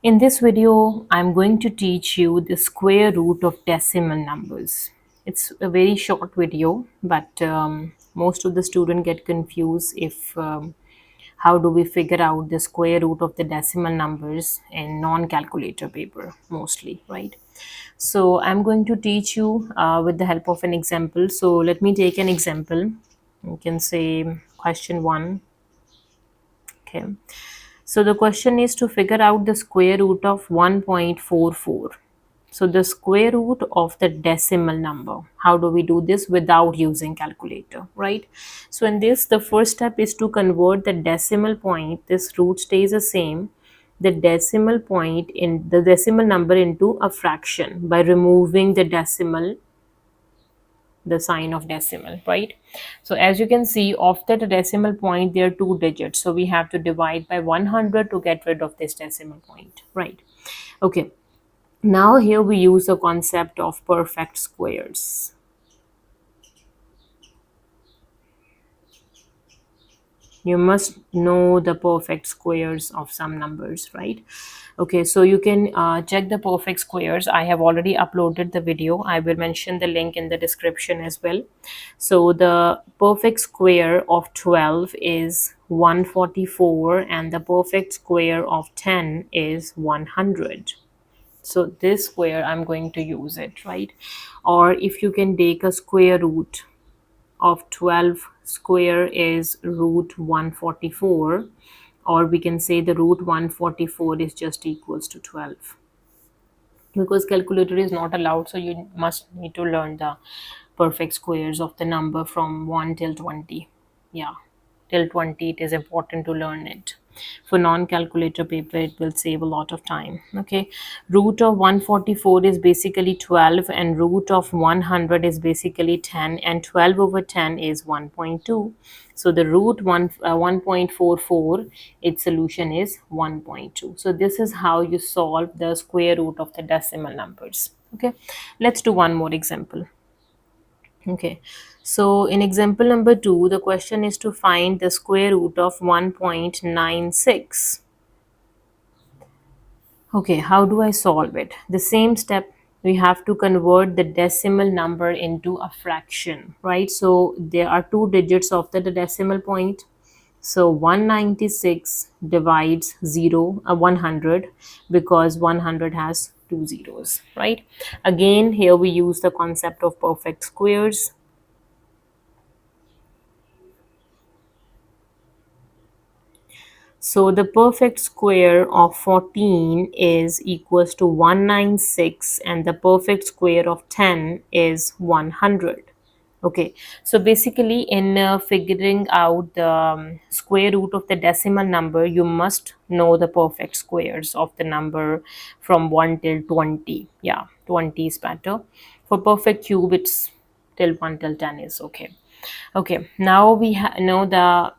In this video, I'm going to teach you the square root of decimal numbers. It's a very short video, but most of the students get confused if how do we figure out the square root of the decimal numbers in non-calculator paper mostly, right? So I'm going to teach you with the help of an example. So let me take an example. You can say question 1. Okay. So the question is to figure out the square root of 1.44. So the square root of the decimal number. How do we do this without using calculator, right? So in this, the first step is to convert the decimal point. This root stays the same. The decimal point in the decimal number into a fraction by removing the decimal, the sign of decimal, right? So as you can see, after the decimal point there are two digits, so we have to divide by 100 to get rid of this decimal point, right? Okay, now here we use the concept of perfect squares. You must know the perfect squares of some numbers, right? Okay, so you can check the perfect squares. I have already uploaded the video. I will mention the link in the description as well. So the perfect square of 12 is 144 and the perfect square of 10 is 100. So this square I'm going to use it, right? Or if you can take a square root of 12, square is root 144, or we can say the root 144 is just equals to 12. Because calculator is not allowed, so you must need to learn the perfect squares of the number from 1 till 20. Yeah, till 20 it is important to learn it. For non-calculator paper it will save a lot of time. Okay, root of 144 is basically 12 and root of 100 is basically 10, and 12 over 10 is 1.2. So the root 1.44, its solution is 1.2. So this is how you solve the square root of the decimal numbers. Okay, let's do one more example. Okay, so in example number 2, the question is to find the square root of 1.96. Okay, how do I solve it? The same step, we have to convert the decimal number into a fraction, right? So there are two digits of the decimal point. So 196 divides 100, because 100 has two zeros, right? Again, here we use the concept of perfect squares. So the perfect square of 14 is equals to 196 and the perfect square of 10 is 100. Okay, so basically in figuring out the square root of the decimal number, you must know the perfect squares of the number from 1 till 20. Yeah, 20 is better. For perfect cube, it's till 1 till 10 is okay. Okay, now we know the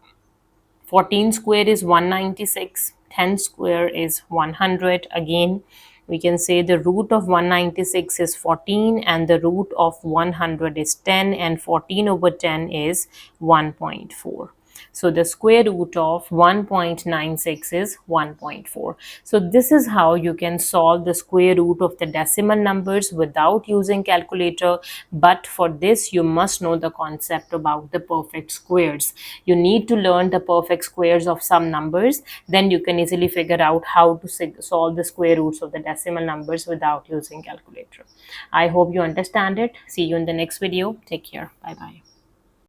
14 square is 196, 10 square is 100. Again, we can say the root of 196 is 14 and the root of 100 is 10, and 14 over 10 is 1.4. So the square root of 1.96 is 1.4. So this is how you can solve the square root of the decimal numbers without using calculator. But for this, you must know the concept about the perfect squares. You need to learn the perfect squares of some numbers. Then you can easily figure out how to solve the square roots of the decimal numbers without using calculator. I hope you understand it. See you in the next video. Take care. Bye bye.